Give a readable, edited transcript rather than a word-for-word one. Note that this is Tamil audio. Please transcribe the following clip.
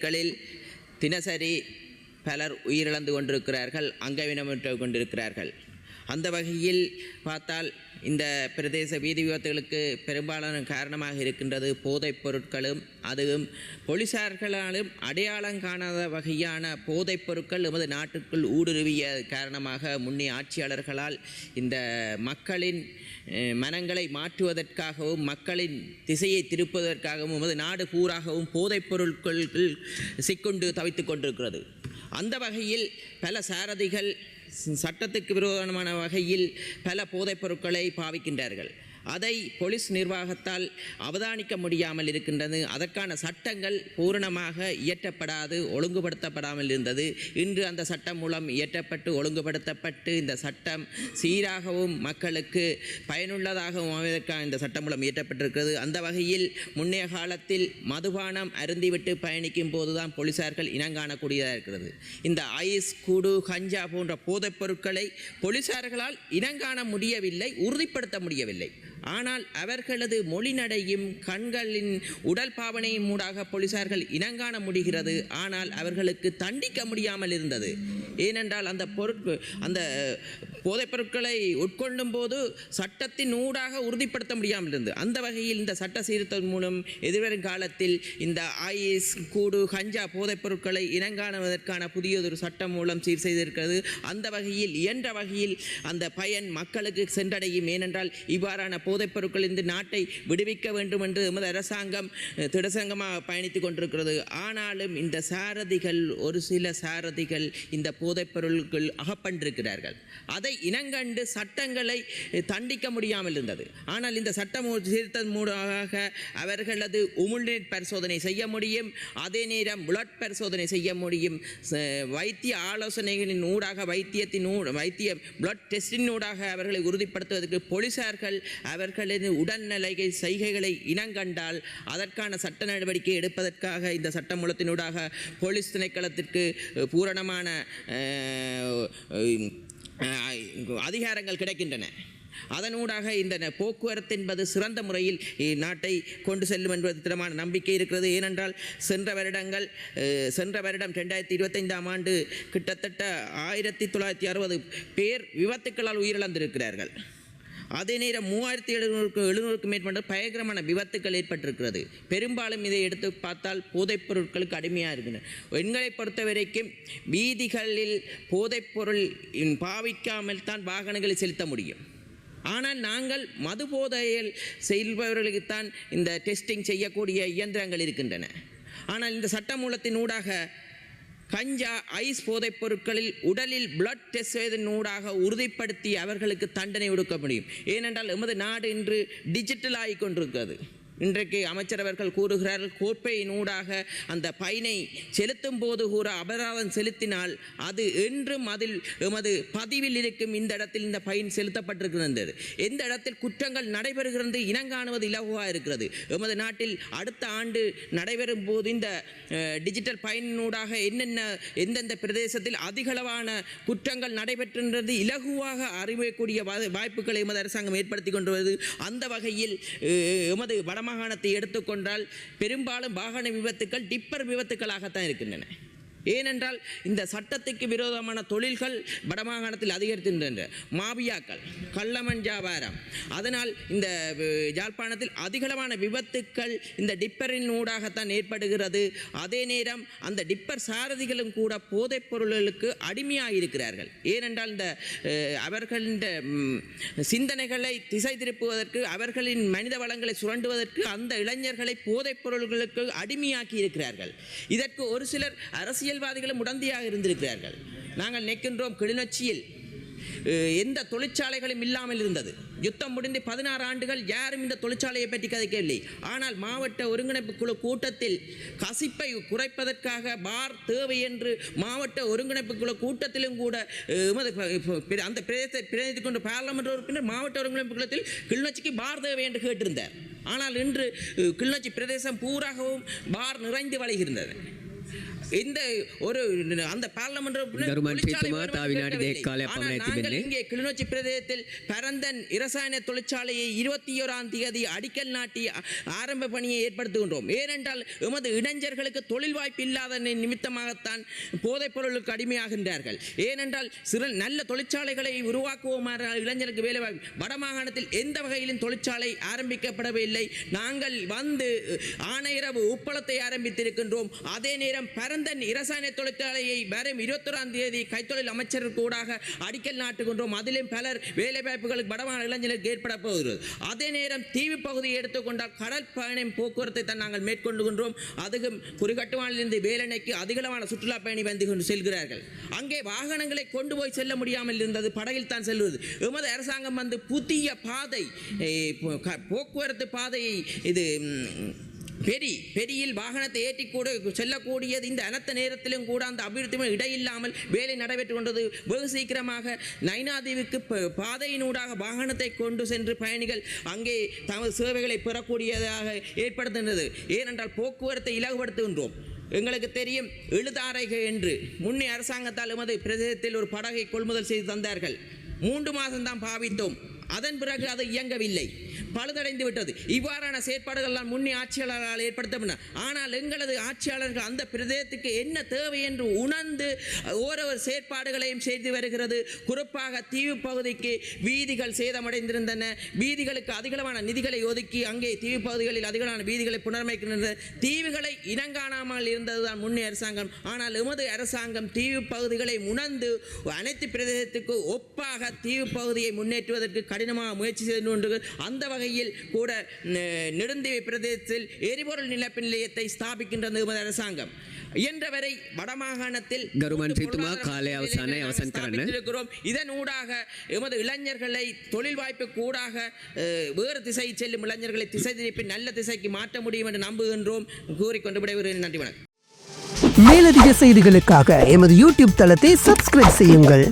களில் தினசரி பலர் உயிரிழந்து கொண்டிருக்கிறார்கள், அங்கவீனமுற்று கொண்டிருக்கிறார்கள். அந்த வகையில் பார்த்தால் இந்த பிரதேச வீதி விபத்துகளுக்கு பெரும்பாலான காரணமாக இருக்கின்றது போதைப் பொருட்களும், அதுவும் போலீசார்களாலும் அடையாளம் காணாத வகையான போதைப் பொருட்கள் எமது நாட்டுக்குள் ஊடுருவிய காரணமாக முன்னைய ஆட்சியாளர்களால் இந்த மக்களின் மனங்களை மாற்றுவதற்காகவும் மக்களின் திசையை திருப்புவதற்காகவும் எமது நாடு பூராகவும் போதைப் பொருட்கள் சிக்கொண்டு தவித்துக் கொண்டிருக்கிறது. அந்த வகையில் பல சாரதிகள் சட்டத்துக்கு விரோதமான வகையில் பல போதைப் பொருட்களை பாவிக்கின்றார்கள். அதை போலீஸ் நிர்வாகத்தால் அவதானிக்க முடியாமல் இருக்கின்றது. அதற்கான சட்டங்கள் பூரணமாக இயற்றப்படாது, ஒழுங்குபடுத்தப்படாமல் இருந்தது. இன்று அந்த சட்டம் மூலம் இயற்றப்பட்டு ஒழுங்குபடுத்தப்பட்டு இந்த சட்டம் சீராகவும் மக்களுக்கு பயனுள்ளதாகவும் அமைவதற்கான இந்த சட்டம் மூலம் இயற்றப்பட்டிருக்கிறது. அந்த வகையில் முன்னைய காலத்தில் மதுபானம் அருந்திவிட்டு பயணிக்கும் போதுதான் போலீசார்கள் இனங்காணக்கூடியதாக இருக்கிறது. இந்த ஐஸ், குடு, கஞ்சா போன்ற போதைப் பொருட்களை போலீசார்களால் இனங்காண முடியவில்லை, உறுதிப்படுத்த முடியவில்லை. ஆனால் அவர்களது மொழிநடையும் கண்களின் உடல் பாவனையின் மூடாக போலீசார்கள் இனங்காண முடிகிறது. ஆனால் அவர்களுக்கு தண்டிக்க முடியாமல் இருந்தது. ஏனென்றால் அந்த போதைப் பொருட்களை உட்கொள்ளும் போது சட்டத்தின் ஊடாக உறுதிப்படுத்த முடியாமல் இருந்தது. அந்த வகையில் இந்த சட்ட சீர்திருத்தம் மூலம் எதிர்வரும் காலத்தில் இந்த ஐஸ், கூடு, கஞ்சா போதைப் பொருட்களை இனங்காணுவதற்கான புதியதொரு சட்டம் மூலம் சீர் செய்திருக்கிறது. அந்த வகையில் இயன்ற வகையில் அந்த பயன் மக்களுக்கு சென்றடையும். ஏனென்றால் இவ்வாறான போதைப் பொருட்கள் இந்த நாட்டை விடுவிக்க வேண்டும் என்று எமது அரசாங்கம் திடசங்கமாக பயணித்துக் கொண்டிருக்கிறது. ஆனாலும் இந்த சாரதிகள், ஒரு சில சாரதிகள் இந்த போதைப் பொருட்கள் அகப்பட்டிருக்கிறார்கள். அதை இனங்கண்டு சட்டங்களை தண்டிக்க முடியாமல் இருந்தது. ஆனால் இந்த சட்டம் சீர்திருத்தம் மூலமாக அவர்களது உமிழ்நீர் பரிசோதனை செய்ய முடியும், அதே நேரம் புளட் பரிசோதனை செய்ய முடியும். வைத்திய ஆலோசனைகளின் ஊடாக வைத்திய புளட் டெஸ்டின் ஊடாக அவர்களை உறுதிப்படுத்துவதற்கு போலீசார்கள் அவர்களின் உடல்நிலை செய்கைகளை இனங்கண்டால் அதற்கான சட்ட நடவடிக்கை எடுப்பதற்காக இந்த சட்டமூலத்தினூடாக போலீஸ் திணைக்களத்திற்கு பூரணமான அதிகாரங்கள் கிடைக்கின்றன. அதனூடாக இந்த போக்குவரத்து என்பது சிறந்த முறையில் நாட்டை கொண்டு செல்லும் என்பது திடமான நம்பிக்கை இருக்கிறது. ஏனென்றால் சென்ற வருடம் 2025ஆம் ஆண்டு கிட்டத்தட்ட 1960 பேர் விபத்துக்களால் உயிரிழந்திருக்கிறார்கள். அதே நேரம் 3700க்கும் மேற்பட்ட பயங்கரமான விபத்துக்கள் ஏற்பட்டிருக்கிறது. பெரும்பாலும் இதை எடுத்து பார்த்தால் போதைப் பொருட்களுக்கு அடிமையாக இருக்கின்றன. எங்களை பொறுத்த வரைக்கும் வீதிகளில் போதைப் பொருள் பாவிக்காமல் தான் வாகனங்களை செலுத்த முடியும். ஆனால் நாங்கள் மது போதையில் செல்பவர்களுக்குத்தான் இந்த டெஸ்டிங் செய்யக்கூடிய இயந்திரங்கள் இருக்கின்றன. ஆனால் இந்த சட்டமூலத்தின் ஊடாக கஞ்சா, ஐஸ் போதைப் பொருட்களில் உடலில் பிளட் டெஸ்ட் செய்வதன் ஊடாக உறுதிப்படுத்தி அவர்களுக்கு தண்டனை கொடுக்க முடியும். ஏனென்றால் எமது நாடு இன்று டிஜிட்டல் ஆகி கொண்டிருக்கிறது. இன்றைக்கு அமைச்சர் அவர்கள் கூறுகிறார்கள், கோப்பையின் ஊடாக அந்த பயனை செலுத்தும் போது கூட அபராதம் செலுத்தினால் அது என்றும் அதில் எமது பதிவில் இருக்கும். இந்த இடத்தில் இந்த பயன் செலுத்தப்பட்டிருக்கிறது, எந்த இடத்தில் குற்றங்கள் நடைபெறுகிறது இனங்காணுவது இலகுவாக இருக்கிறது. எமது நாட்டில் அடுத்த ஆண்டு நடைபெறும் போது இந்த டிஜிட்டல் பயனூடாக எந்தெந்த பிரதேசத்தில் அதிகளவான குற்றங்கள் நடைபெற்றுன்றது இலகுவாக அறியக்கூடிய வாய்ப்புகளை எமது அரசாங்கம் ஏற்படுத்தி கொண்டு வருவது. அந்த வகையில் எமது மாகாணத்தை எடுத்துக்கொண்டால் பெரும்பாலும் வாகன விபத்துக்கள் டிப்பர் விபத்துக்களாகத்தான் இருக்கின்றன. ஏனென்றால் இந்த சட்டத்துக்கு விரோதமான தொழில்கள் வடமாகாணத்தில் அதிகரிக்கின்றன. மாபியாக்கள், கள்ளமண் வியாபாரம், அதனால் இந்த யாழ்ப்பாணத்தில் அதிகளவான விபத்துக்கள் இந்த டிப்பரின் ஊடாகத்தான் ஏற்படுகிறது. அதே நேரம் அந்த டிப்பர் சாரதிகளும் கூட போதைப் பொருள்களுக்கு அடிமையாக இருக்கிறார்கள். ஏனென்றால் இந்த அவர்களின் சிந்தனைகளை திசை திருப்புவதற்கு, அவர்களின் மனித வளங்களை சுரண்டுவதற்கு அந்த இளைஞர்களை போதைப் பொருள்களுக்கு அடிமையாக்கி இருக்கிறார்கள். இதற்கு ஒரு சிலர் அரசியல்வாதிகளும் உடந்தையாக இருந்திருக்கிறார்கள். நாங்கள் நிற்கின்றோம், கிளிநொச்சியில் எந்த தொழிற்சாலைகளும் இல்லாமல் இருந்தது. யுத்தம் முடிந்து 16 ஆண்டுகள் யாரும் இந்த தொழிற்சாலையை பற்றி கதைக்கவில்லை. ஆனால் மாவட்ட ஒருங்கிணைப்பு குழு கூட்டத்தில் கசிப்பை குறைப்பதற்காக பார் தேவை என்று மாவட்ட ஒருங்கிணைப்பு குழு கூட்டத்திலும் கூட அந்த பிரதேசத்தை பிரதிநிதித்துக் கொண்ட பார்லமெண்ட் உறுப்பினர் மாவட்ட ஒருங்கிணைப்பு குழுத்தில் கிளிநொச்சிக்கு பார் தேவை என்று கேட்டிருந்தார். ஆனால் இன்று கிளிநொச்சி பிரதேசம் பூராகவும் பார் நிறைந்து வழிகின்றது. இந்த ஒரு அந்த பார்லமெண்ட் இங்கே கிளிநொச்சி பிரதேசத்தில் பரந்தன் இரசாயன தொழிற்சாலையை 21ஆம் தேதி அடிக்கல் நாட்டி ஆரம்ப பணியை ஏற்படுத்துகின்றோம். ஏனென்றால் எமது இளைஞர்களுக்கு தொழில் வாய்ப்பு இல்லாத நிமித்தமாகத்தான் போதைப் பொருளுக்கு அடிமையாகின்றார்கள். ஏனென்றால் நல்ல தொழிற்சாலைகளை உருவாக்குவோமாறு இளைஞருக்கு வேலை வாய்ப்பு வடமாகாணத்தில் எந்த வகையிலும் தொழிற்சாலை ஆரம்பிக்கப்படவில்லை. நாங்கள் வந்து ஆணையரவு உப்பளத்தை ஆரம்பித்திருக்கின்றோம். அதே நேரம் பரந்தன் இரசாயன தொழிற்சாலையை வரும் 21ஆம் தேதி கைத்தொழில் அமைச்சருக்கு ஊடாக அடிக்கல் நாட்டுகின்றோம். அதிலும் பலர் வேலை வாய்ப்புகளுக்கு வடமாகாண இளைஞர்களுக்கு ஏற்பட போகிறது. அதே நேரம் தீவு பகுதியை எடுத்துக்கொண்டால் கடல் பயணம் போக்குவரத்தை தான் நாங்கள் மேற்கொண்டுகின்றோம். அதுவும் குறிகட்டுவானிலிருந்து வேலணைக்கு அதிகளவான சுற்றுலா பயணி வந்து செல்கிறார்கள். அங்கே வாகனங்களை கொண்டு போய் செல்ல முடியாமல் இருந்தது, படகில் தான் செல்வது. எமது அரசாங்கம் வந்து புதிய பாதை போக்குவரத்து பாதையை இது பெரியில் வாகனத்தை ஏற்றி கூட செல்லக்கூடியது இந்த அனைத்து நேரத்திலும் கூட அந்த அபிவிருத்தி இடையில்லாமல் வேலை நடைபெற்று கொண்டது. வெகு சீக்கிரமாக நைனாதீவுக்கு பாதையினூடாக வாகனத்தை கொண்டு சென்று பயணிகள் அங்கே தமது சேவைகளை பெறக்கூடியதாக ஏற்படுத்துகின்றது. ஏனென்றால் போக்குவரத்தை இலகுபடுத்துகின்றோம். எங்களுக்கு தெரியும், எழுதாரைகள் என்று முன்னே அரசாங்கத்தால் எமது பிரதேசத்தில் ஒரு படகை கொள்முதல் செய்து தந்தார்கள். 3 மாதம்தான் பாவித்தோம். அதன் பிறகு அது இயங்கவில்லை, பழுதடைந்து விட்டது. இவ்வாறான செயற்பாடுகள் முன்னே ஆட்சியாளர்களால் ஏற்படுத்தப்பட்டன. ஆனால் எங்களது ஆட்சியாளர்கள் அந்த பிரதேசத்துக்கு என்ன தேவை என்று உணர்ந்து ஓரொரு செயற்பாடுகளையும் செய்து வருகிறது. குறிப்பாக தீவு பகுதிக்கு வீதிகள் சேதமடைந்திருந்தன. வீதிகளுக்கு அதிகளவான நிதிகளை ஒதுக்கி அங்கே தீவு பகுதிகளில் அதிகளவான வீதிகளை புனரமைக்கின்றன. தீவுகளை இனங்காணாமல் இருந்ததுதான் முன்னே அரசாங்கம். ஆனால் எமது அரசாங்கம் தீவு பகுதிகளை உணர்ந்து அனைத்து பிரதேசத்துக்கு ஒப்பாக தீவு பகுதியை முன்னேற்றுவதற்கு கடினமாக முயற்சி செய்து கொண்டு அந்த வகையில் கூட நெடுந்தீவு பிரதேசத்தில் எரிபொருள் நிலப்பு நிலையத்தை ஸ்தாபிக்கின்றது எமது அரசாங்கம். இயன்றவரை வடமாகாணத்தில் இதன் ஊடாக எமது இளைஞர்களை தொழில் வாய்ப்புக்கு ஊடாக வேறு திசை செல்லும் இளைஞர்களை திசை திருப்பி நல்ல திசைக்கு மாற்ற முடியும் என்று நம்புகின்றோம். கூறிக்கொண்டு விடைபெறுகிறேன். நன்றி, வணக்கம். மேலதிக செய்திகளுக்காக எமது யூடியூப் தளத்தை சப்ஸ்கிரைப் செய்யுங்கள்.